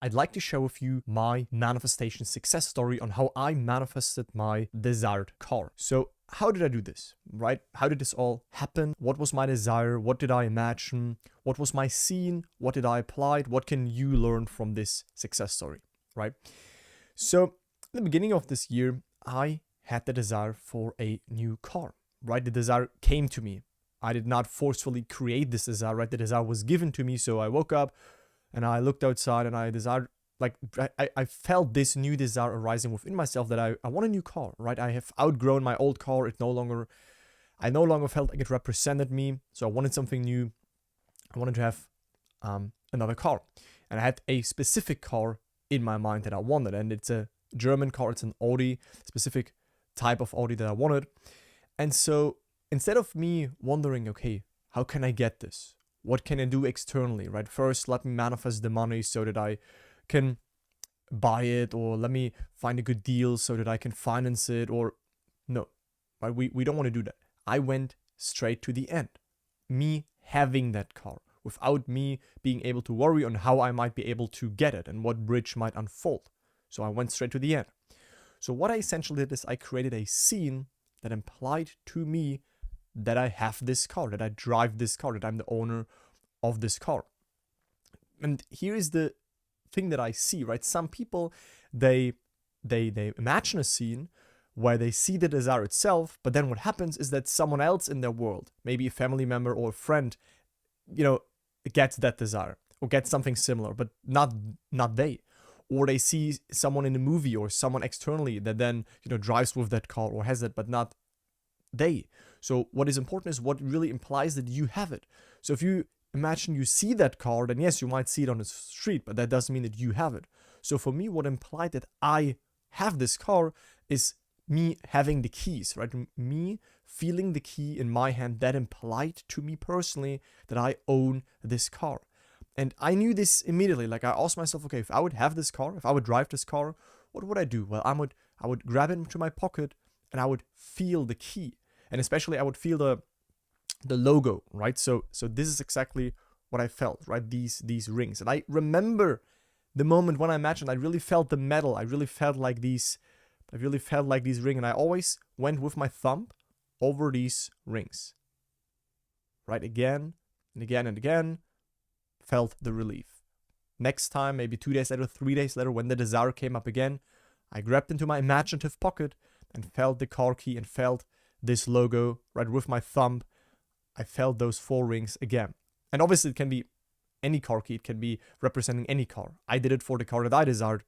I'd like to share with you my manifestation success story on how I manifested my desired car. So how did I do this, right? How did this all happen? What was my desire? What did I imagine? What was my scene? What did I apply? What can you learn from this success story, right? So in the beginning of this year, I had the desire for a new car, right? The desire came to me. I did not forcefully create this desire, right? The desire was given to me. So I woke up and I looked outside and I desired, like, I felt this new desire arising within myself that I want a new car, right? I have outgrown my old car. I no longer felt like it represented me. So I wanted something new. I wanted to have another car. And I had a specific car in my mind that I wanted. And it's a German car. It's an Audi, specific type of Audi that I wanted. And so instead of me wondering, okay, how can I get this? What can I do externally, right? First, let me manifest the money so that I can buy it, or let me find a good deal so that I can finance it, or no, right? We don't want to do that. I went straight to the end. Me having that car without me being able to worry on how I might be able to get it and what bridge might unfold. So I went straight to the end. So what I essentially did is I created a scene that implied to me that I have this car, that I drive this car, that I'm the owner of this car. And here is the thing that I see, right? Some people, they imagine a scene where they see the desire itself, but then what happens is that someone else in their world, maybe a family member or a friend, gets that desire or gets something similar, but not they. Or they see someone in a movie or someone externally that then, drives with that car or has it, but not they. So what is important is what really implies that you have it. So if you imagine you see that car, then yes, you might see it on the street, but that doesn't mean that you have it. So for me, what implied that I have this car is me having the keys, right? Me feeling the key in my hand, that implied to me personally that I own this car. And I knew this immediately. Like, I asked myself, okay, if I would have this car, if I would drive this car, what would I do? Well, I would grab it into my pocket and I would feel the key. And especially I would feel the logo, right? So this is exactly what I felt, right? These rings. And I remember the moment when I imagined, I really felt the metal. I really felt like these rings. And I always went with my thumb over these rings, right? Again and again and again, felt the relief. Next time, maybe 2 days later, 3 days later, when the desire came up again, I grabbed into my imaginative pocket and felt the car key and felt this logo, right, with my thumb. I felt those 4 rings again. And obviously it can be any car key. It can be representing any car. I did it for the car that I desired.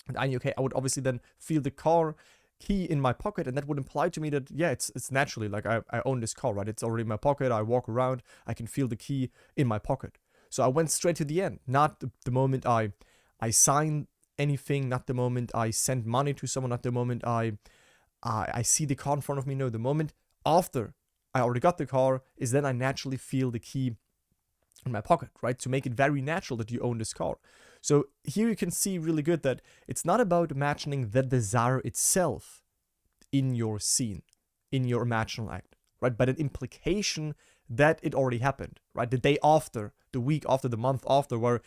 And I knew, okay, I would obviously then feel the car key in my pocket, and that would imply to me that, yeah, it's naturally, like, I own this car, right? It's already in my pocket. I walk around. I can feel the key in my pocket. So I went straight to the end, not the moment I signed anything, not the moment I sent money to someone, not the moment I see the car in front of me. No, the moment after I already got the car is then I naturally feel the key in my pocket, right? To make it very natural that you own this car. So here you can see really good that it's not about imagining the desire itself in your scene, in your imaginal act, right? But an implication that it already happened, right? The day after, the week after, the month after, where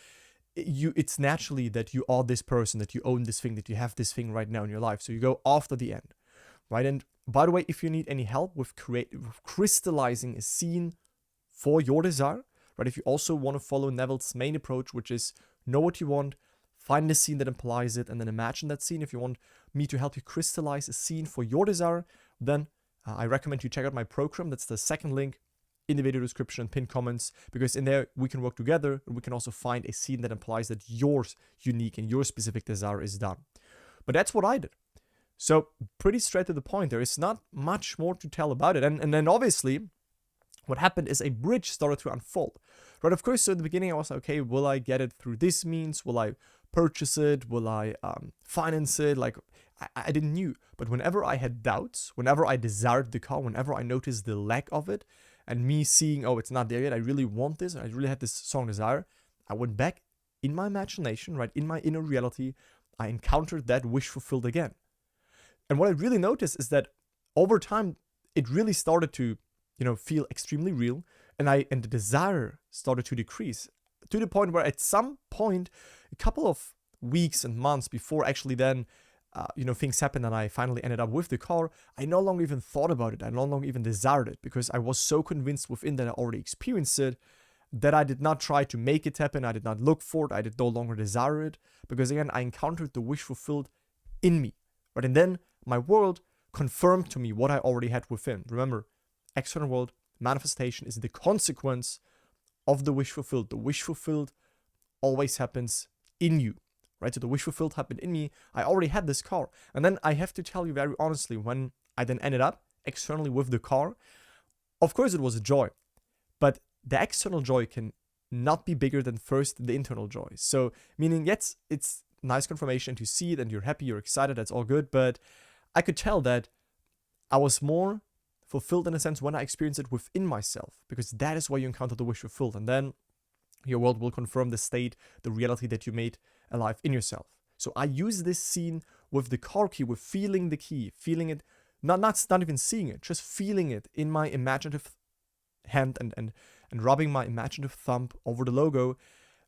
it's naturally that you are this person, that you own this thing, that you have this thing right now in your life. So you go after the end, right? And by the way, if you need any help with crystallizing a scene for your desire, right? If you also want to follow Neville's main approach, which is know what you want, find the scene that implies it, and then imagine that scene. If you want me to help you crystallize a scene for your desire, then I recommend you check out my program. That's the second link in the video description and pinned comments, because in there we can work together and we can also find a scene that implies that yours unique and your specific desire is done. But that's what I did. So pretty straight to the point. There is not much more to tell about it. And then obviously what happened is a bridge started to unfold, right? Of course, so in the beginning I was like, okay, will I get it through this means? Will I purchase it? Will I finance it? Like, I didn't know. But whenever I had doubts, whenever I desired the car, whenever I noticed the lack of it, and me seeing, oh, it's not there yet, I really want this, I really had this strong desire, I went back in my imagination, right, in my inner reality, I encountered that wish fulfilled again. And what I really noticed is that over time, it really started to, feel extremely real, and the desire started to decrease. to the point where at some point, a couple of weeks and months before actually then, things happened and I finally ended up with the car, I no longer even thought about it. I no longer even desired it because I was so convinced within that I already experienced it that I did not try to make it happen. I did not look for it. I did no longer desire it because again, I encountered the wish fulfilled in me, right? And then my world confirmed to me what I already had within. Remember, external world manifestation is the consequence of the wish fulfilled. The wish fulfilled always happens in you, right? So the wish fulfilled happened in me. I already had this car. And then I have to tell you very honestly, when I then ended up externally with the car, of course it was a joy, but the external joy can not be bigger than first the internal joy. So meaning, yes, it's nice confirmation to see it and you're happy, you're excited, that's all good. But I could tell that I was more fulfilled in a sense when I experienced it within myself, because that is where you encounter the wish fulfilled. And then your world will confirm the state, the reality that you made alive in yourself. So I use this scene with the car key, with feeling the key, feeling it, not even seeing it, just feeling it in my imaginative hand and rubbing my imaginative thumb over the logo.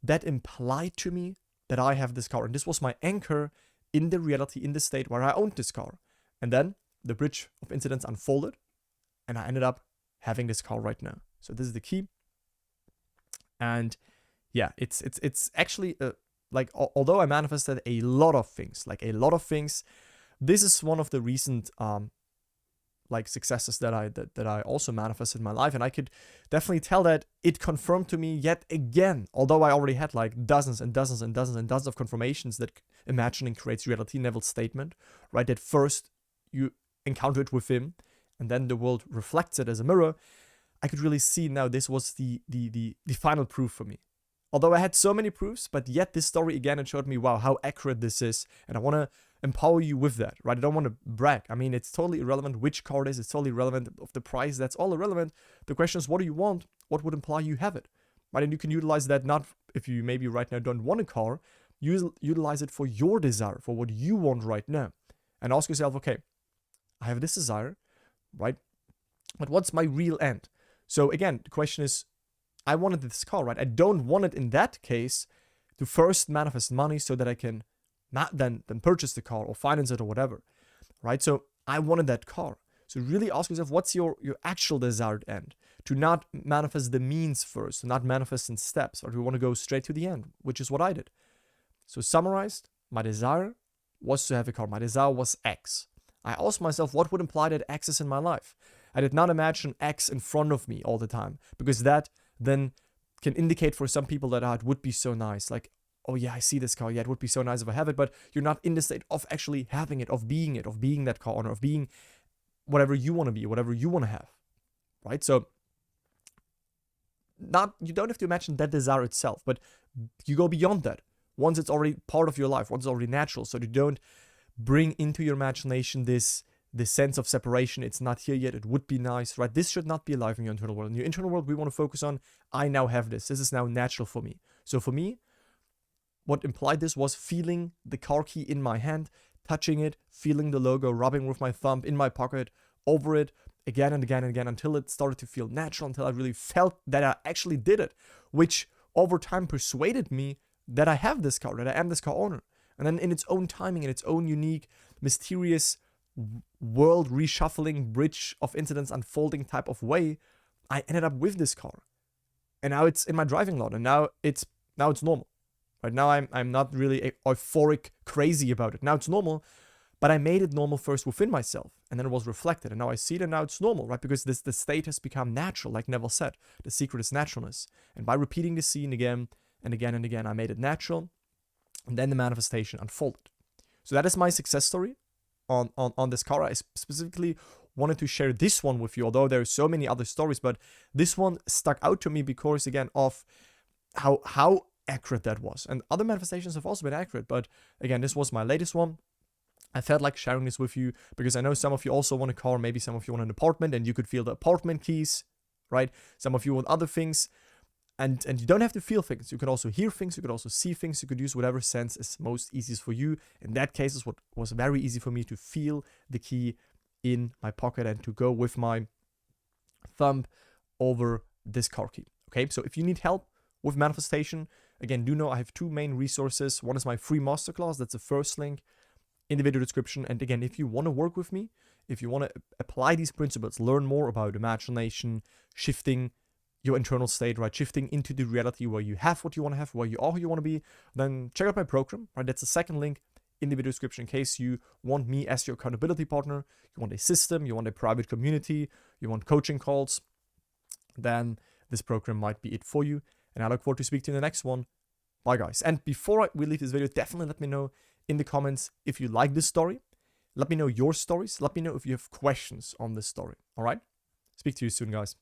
That implied to me that I have this car. And this was my anchor in the reality, in the state where I owned this car. And then the bridge of incidents unfolded and I ended up having this car right now. So this is the key. And yeah, it's actually although I manifested a lot of things, this is one of the recent successes that I also manifested in my life. And I could definitely tell that it confirmed to me yet again, although I already had like dozens and dozens and dozens and dozens of confirmations that imagining creates reality, Neville's statement, right? That first you encounter it within and then the world reflects it as a mirror. I could really see now this was the final proof for me. Although I had so many proofs, but yet this story again, it showed me, wow, how accurate this is. And I want to empower you with that, right? I don't want to brag. I mean, it's totally irrelevant which car it is. It's totally irrelevant of the price. That's all irrelevant. The question is, what do you want? What would imply you have it, right? And you can utilize that not if you maybe right now don't want a car, utilize it for your desire, for what you want right now. And ask yourself, okay, I have this desire, right? But what's my real end? So again, the question is, I wanted this car, right? I don't want it in that case to first manifest money so that I can not then purchase the car or finance it or whatever, right? So I wanted that car. So really ask yourself, what's your actual desired end? To not manifest the means first, to not manifest in steps, right? We want to go straight to the end, which is what I did. So summarized, my desire was to have a car. My desire was X. I asked myself, what would imply that X is in my life? I did not imagine X in front of me all the time, because that then can indicate for some people that it would be so nice. Like, oh yeah, I see this car. Yeah, it would be so nice if I have it. But you're not in the state of actually having it, of being that car owner, of being whatever you want to be, whatever you want to have, right? So you don't have to imagine that desire itself, but you go beyond that. Once it's already part of your life, once it's already natural, so you don't bring into your imagination this sense of separation. It's not here yet. It would be nice, right? This should not be alive in your internal world. In your internal world, we want to focus on, I now have this. This is now natural for me. So for me, what implied this was feeling the car key in my hand, touching it, feeling the logo, rubbing with my thumb in my pocket, over it, again and again and again, until it started to feel natural, until I really felt that I actually did it, which over time persuaded me that I have this car, that I am this car owner. And then in its own timing, in its own unique, mysterious, world reshuffling, bridge of incidents unfolding type of way, I ended up with this car. And now it's in my driving lot, and now it's normal. Right now I'm not really euphoric crazy about it. Now it's normal, but I made it normal first within myself, and then it was reflected, and now I see it, and now it's normal, right? Because the state has become natural, like Neville said. The secret is naturalness. And by repeating the scene again and again and again, I made it natural, and then the manifestation unfolded. So that is my success story on this car. I specifically wanted to share this one with you, although there are so many other stories, but this one stuck out to me because, again, of how accurate that was. And other manifestations have also been accurate, but again, this was my latest one. I felt like sharing this with you because I know some of you also want a car, maybe some of you want an apartment, and you could feel the apartment keys, right? Some of you want other things, and you don't have to feel things. You can also hear things, you could also see things, you could use whatever sense is most easiest for you. In that case, is what was very easy for me to feel the key in my pocket and to go with my thumb over this car key. Okay, so if you need help with manifestation. Again, do know I have two main resources. One is my free masterclass. That's the first link in the video description. And again, if you want to work with me, if you want to apply these principles, learn more about imagination, shifting your internal state, right? Shifting into the reality where you have what you want to have, where you are who you want to be, then check out my program, right? That's the second link in the video description in case you want me as your accountability partner, you want a system, you want a private community, you want coaching calls, then this program might be it for you. And I look forward to speaking to you in the next one. Bye, guys. And before we leave this video, definitely let me know in the comments if you like this story. Let me know your stories. Let me know if you have questions on this story. All right? Speak to you soon, guys.